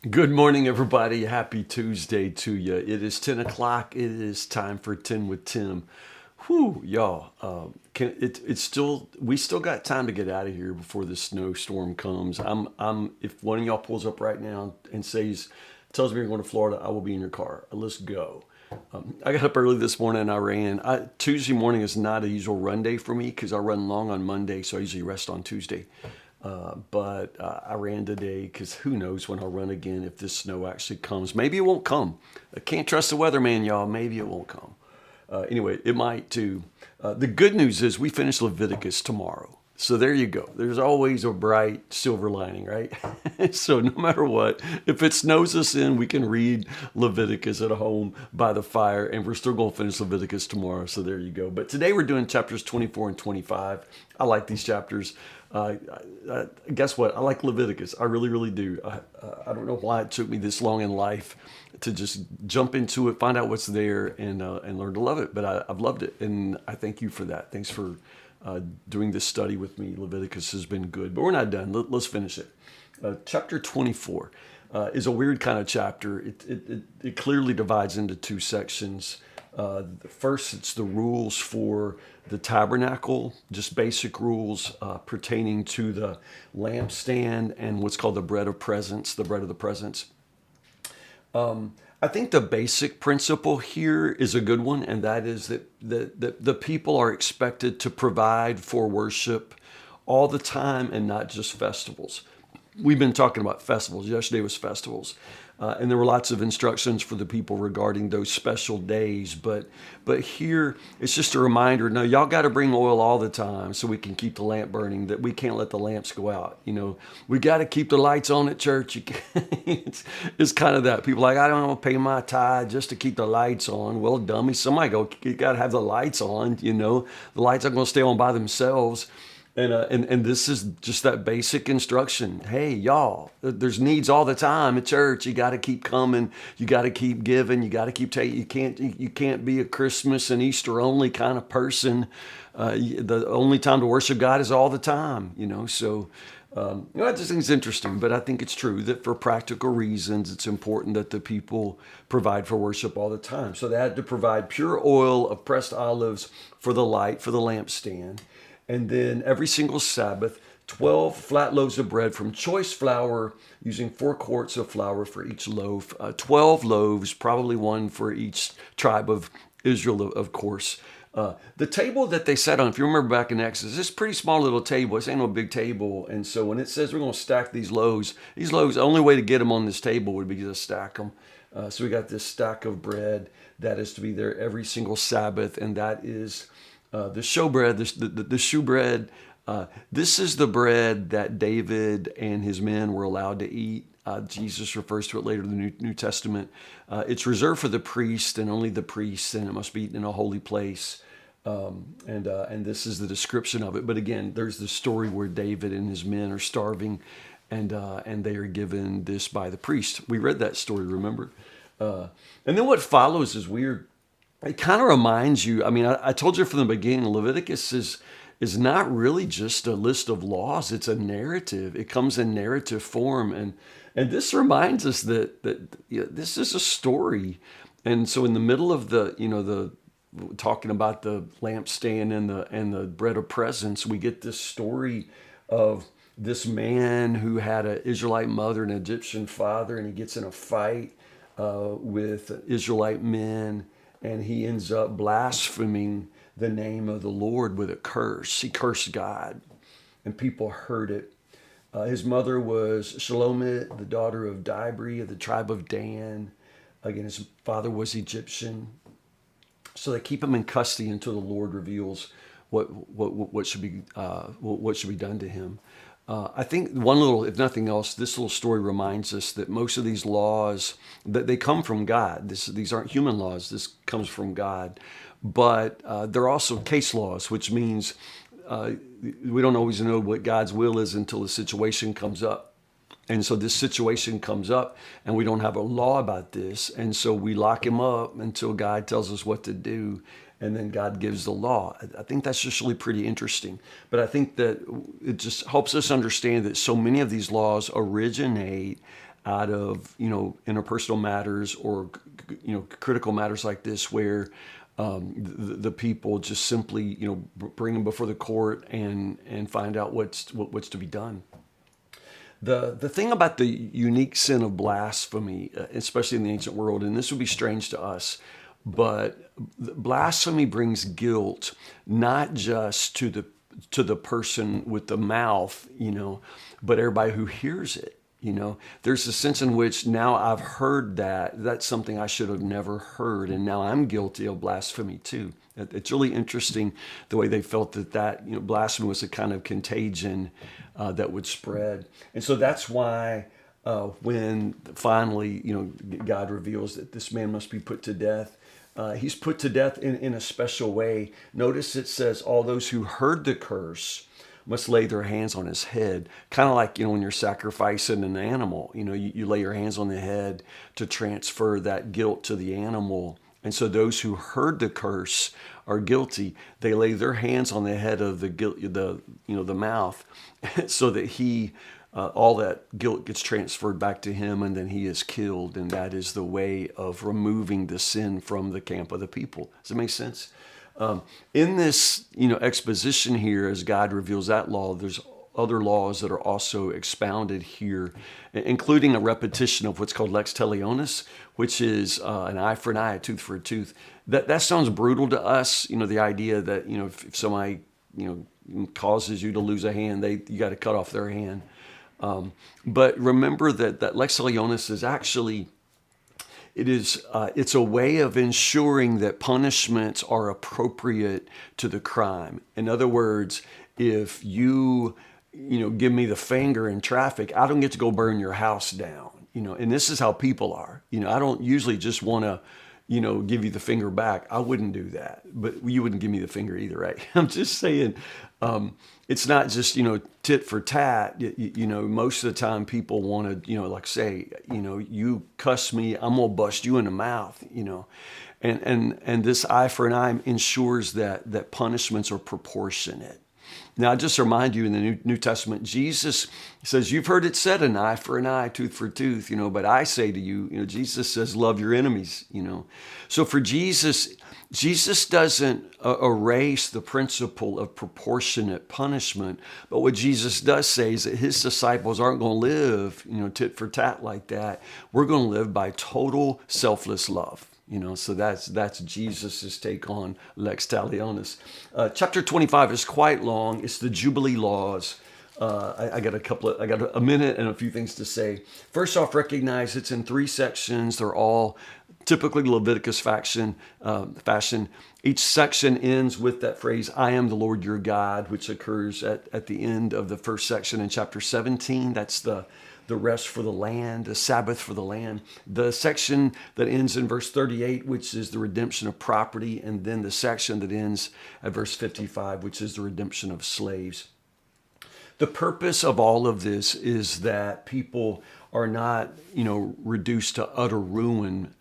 Good morning, everybody. Happy Tuesday to you. It is 10 o'clock. It is time for 10 with Tim. Whew, y'all. It's still, we still got time to get out of here before the snowstorm comes. If one of y'all pulls up right now and tells me you're going to Florida, I will be in your car. Let's go. I got up early this morning and I ran. Tuesday morning is not a usual run day for me because I run long on Monday, so I usually rest on Tuesday. But I ran today because who knows when I'll run again if this snow actually comes. Maybe it won't come. I can't trust the weatherman, y'all. Maybe it won't come. Anyway, it might too. The good news is we finish Leviticus tomorrow. So there you go. There's always a bright silver lining, right? So no matter what, if it snows us in, we can read Leviticus at home by the fire, and we're still going to finish Leviticus tomorrow. So there you go. But today we're doing chapters 24 and 25. I like these chapters. Guess what? I like Leviticus. I really, really do. I don't know why it took me this long in life to just jump into it, find out what's there, and learn to love it. But I've loved it, and I thank you for that. Thanks for doing this study with me. Leviticus has been good, but we're not done. Let's finish it. Chapter 24 is a weird kind of chapter. It clearly divides into two sections. First, it's the rules for the tabernacle, just basic rules pertaining to the lampstand and what's called the bread of presence, the bread of the presence. I think the basic principle here is a good one, and that is that the people are expected to provide for worship all the time and not just festivals. We've been talking about festivals. Yesterday was festivals. And there were lots of instructions for the people regarding those special days. But here, it's just a reminder, no, y'all got to bring oil all the time so we can keep the lamp burning, that we can't let the lamps go out. You know, we got to keep the lights on at church. It's kind of that. People are like, I don't want to pay my tithe just to keep the lights on. Well, dummy, somebody go, you got to have the lights on, you know. The lights aren't going to stay on by themselves. And this is just that basic instruction. Hey, y'all, there's needs all the time at church. You got to keep coming. You got to keep giving. You got to keep taking. You can't be a Christmas and Easter only kind of person. The only time to worship God is all the time. You know, so I just think it's interesting. But I think it's true that for practical reasons, it's important that the people provide for worship all the time. So they had to provide pure oil of pressed olives for the light for the lampstand. And then every single Sabbath, 12 flat loaves of bread from choice flour, using 4 quarts of flour for each loaf. 12 loaves, probably one for each tribe of Israel, of course. The table that they sat on, if you remember back in Exodus, this pretty small little table. This ain't no big table. And so when it says we're going to stack these loaves, the only way to get them on this table would be to stack them. So we got this stack of bread that is to be there every single Sabbath, and that is the showbread, the shoe bread. This is the bread that David and his men were allowed to eat. Jesus refers to it later in the New Testament. It's reserved for the priest and only the priest, and it must be eaten in a holy place. And this is the description of it. But again, there's the story where David and his men are starving, and they are given this by the priest. We read that story, remember? And then what follows is weird. It kind of reminds you, I mean, I told you from the beginning, Leviticus is not really just a list of laws. It's a narrative. It comes in narrative form. And this reminds us that this is a story. And so in the middle of the talking about the lampstand and the bread of presence, we get this story of this man who had an Israelite mother and an Egyptian father, and he gets in a fight with Israelite men. And he ends up blaspheming the name of the Lord with a curse. He cursed God, and people heard it. His mother was Shalomit, the daughter of Dibri of the tribe of Dan. Again, his father was Egyptian. So they keep him in custody until the Lord reveals what should be done to him. I think one little, if nothing else, this little story reminds us that most of these laws, that they come from God. These aren't human laws. This comes from God. But they're also case laws, which means we don't always know what God's will is until the situation comes up. And so this situation comes up, and we don't have a law about this. And so we lock him up until God tells us what to do. And then God gives the law. I think that's just really pretty interesting. But I think that it just helps us understand that so many of these laws originate out of, interpersonal matters or, critical matters like this where the people just simply, bring them before the court and find out what's to be done. The thing about the unique sin of blasphemy, especially in the ancient world, and this would be strange to us, but blasphemy brings guilt not just to the person with the mouth, but everybody who hears it. There's a sense in which now I've heard that's something I should have never heard, and now I'm guilty of blasphemy too. It's really interesting the way they felt that blasphemy was a kind of contagion that would spread. And so that's why when finally, God reveals that this man must be put to death, he's put to death in a special way. Notice it says, all those who heard the curse must lay their hands on his head. Kind of like, when you're sacrificing an animal, you lay your hands on the head to transfer that guilt to the animal. And so those who heard the curse are guilty. They lay their hands on the head of the mouth, so that all that guilt gets transferred back to him, and then he is killed. And that is the way of removing the sin from the camp of the people. Does it make sense? In this, exposition here, as God reveals that law, there's other laws that are also expounded here, including a repetition of what's called lex talionis, which is an eye for an eye, a tooth for a tooth. That sounds brutal to us. The idea that if somebody causes you to lose a hand, you got to cut off their hand. But remember that lex talionis is actually it's a way of ensuring that punishments are appropriate to the crime. In other words, if you give me the finger in traffic, I don't get to go burn your house down. And this is how people are. I don't usually just want to, give you the finger back. I wouldn't do that, but you wouldn't give me the finger either, right? I'm just saying, it's not just, tit for tat. Most of the time people want to, like say, you cuss me, I'm going to bust you in the mouth, and this eye for an eye ensures that punishments are proportionate. Now, I just remind you, in the New Testament, Jesus says, you've heard it said, an eye for an eye, tooth for tooth, but I say to you, Jesus says, love your enemies, So for Jesus doesn't erase the principle of proportionate punishment, but what Jesus does say is that his disciples aren't going to live, tit for tat like that. We're going to live by total selfless love. So that's Jesus's take on lex talionis. Chapter 25 is quite long. It's the Jubilee laws. I got a minute and a few things to say. First off, recognize it's in 3 sections. They're all typically Leviticus fashion. Each section ends with that phrase, I am the Lord your God, which occurs at the end of the first section in chapter 17. That's the rest for the land, the Sabbath for the land. The section that ends in verse 38, which is the redemption of property, and then the section that ends at verse 55, which is the redemption of slaves. The purpose of all of this is that people are not, reduced to utter ruin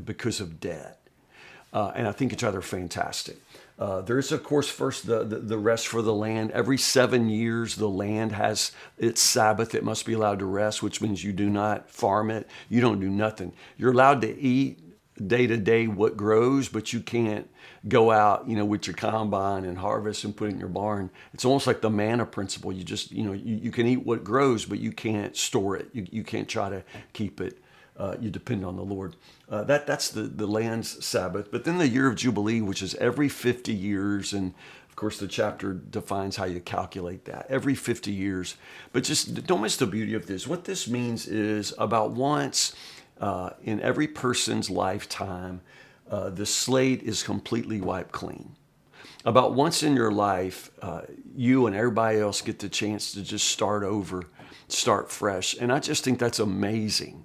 because of debt. And I think it's rather fantastic. There's, of course, first the rest for the land. Every 7 years, the land has its Sabbath. It must be allowed to rest, which means you do not farm it. You don't do nothing. You're allowed to eat day to day what grows, but you can't go out, with your combine and harvest and put it in your barn. It's almost like the manna principle. You just, you can eat what grows, but you can't store it. You can't try to keep it. You depend on the Lord. That's the land's Sabbath. But then the year of Jubilee, which is every 50 years, and of course the chapter defines how you calculate that, every 50 years. But just don't miss the beauty of this. What this means is about once in every person's lifetime, the slate is completely wiped clean. About once in your life, you and everybody else get the chance to just start over, start fresh. And I just think that's amazing.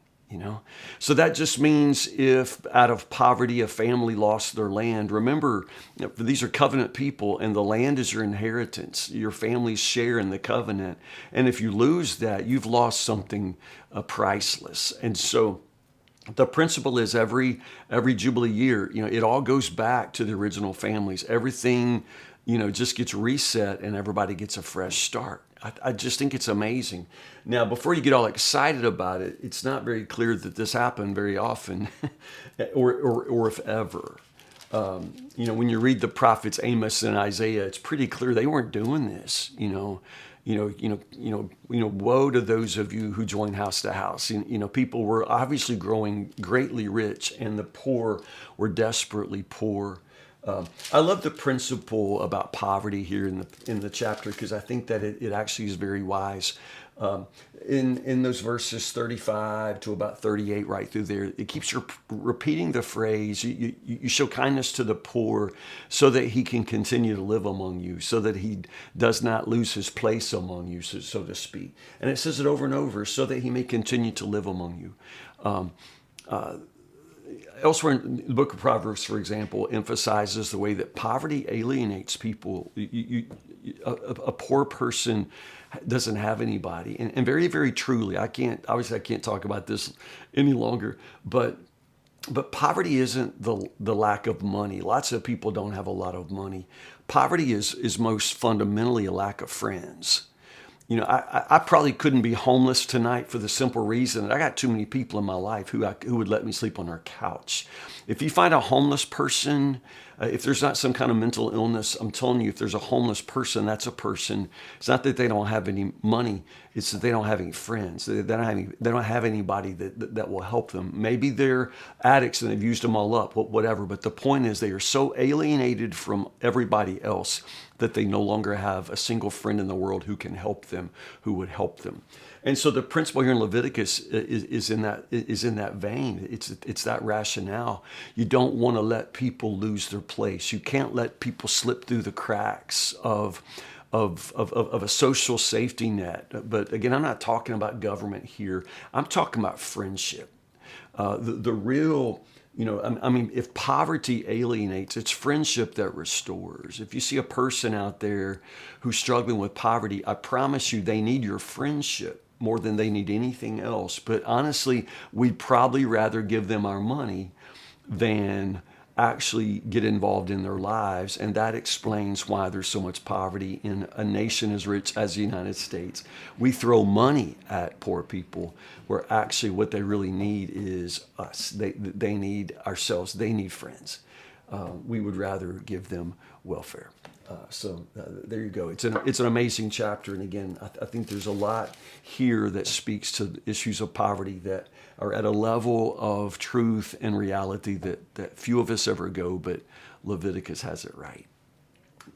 So that just means if out of poverty a family lost their land, remember, these are covenant people and the land is your inheritance, your family's share in the covenant. And if you lose that, you've lost something priceless. And so the principle is every Jubilee year, it all goes back to the original families. Everything, just gets reset and everybody gets a fresh start. I just think it's amazing. Now, before you get all excited about it, it's not very clear that this happened very often, or if ever. When you read the prophets Amos and Isaiah, it's pretty clear they weren't doing this. Woe to those of you who join house to house. People were obviously growing greatly rich, and the poor were desperately poor. I love the principle about poverty here in the chapter, because I think that it actually is very wise. In those verses 35 to about 38, right through there, it keeps repeating the phrase, you show kindness to the poor so that he can continue to live among you, so that he does not lose his place among you, so to speak. And it says it over and over, so that he may continue to live among you. Elsewhere in the book of Proverbs, for example, emphasizes the way that poverty alienates people. A poor person doesn't have anybody. And very, very truly, I can't talk about this any longer, but poverty isn't the lack of money. Lots of people don't have a lot of money. Poverty is most fundamentally a lack of friends. I probably couldn't be homeless tonight for the simple reason that I got too many people in my life who would let me sleep on their couch. If you find a homeless person, if there's not some kind of mental illness, I'm telling you, if there's a homeless person, that's a person. It's not that they don't have any money. It's that they don't have any friends. They don't have anybody that will help them. Maybe they're addicts and they've used them all up, whatever. But the point is, they are so alienated from everybody else that they no longer have a single friend in the world who can help them, who would help them. And so the principle here in Leviticus is in that vein. It's that rationale. You don't want to let people lose their place. You can't let people slip through the cracks of a social safety net. But again, I'm not talking about government here. I'm talking about friendship. The real, if poverty alienates, it's friendship that restores. If you see a person out there who's struggling with poverty, I promise you they need your friendship more than they need anything else. But honestly, we'd probably rather give them our money than actually get involved in their lives. And that explains why there's so much poverty in a nation as rich as the United States. We throw money at poor people where actually what they really need is us. They need ourselves. They need friends. We would rather give them welfare. So there you go. It's an amazing chapter. And again, I think there's a lot here that speaks to the issues of poverty that are at a level of truth and reality that few of us ever go, but Leviticus has it right.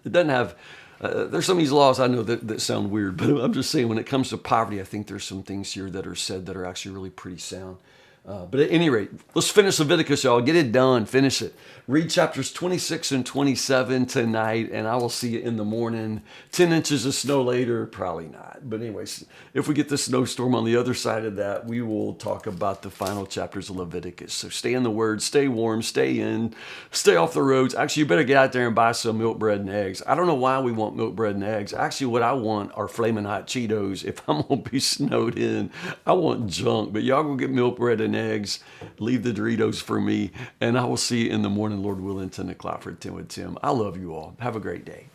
It doesn't have, there's some of these laws I know that sound weird, but I'm just saying when it comes to poverty, I think there's some things here that are said that are actually really pretty sound. But at any rate, let's finish Leviticus, y'all. Get it done. Finish it. Read chapters 26 and 27 tonight, and I will see you in the morning. 10 inches of snow later, probably not. But anyways, if we get the snowstorm on the other side of that, we will talk about the final chapters of Leviticus. So stay in the Word, stay warm, stay in, stay off the roads. Actually, you better get out there and buy some milk, bread, and eggs. I don't know why we want milk, bread, and eggs. Actually, what I want are Flamin' Hot Cheetos. If I'm going to be snowed in, I want junk. But y'all go get milk, bread, and eggs. Leave the Doritos for me, and I will see you in the morning, Lord willing, 10 o'clock for 10 with Tim. I love you all. Have a great day.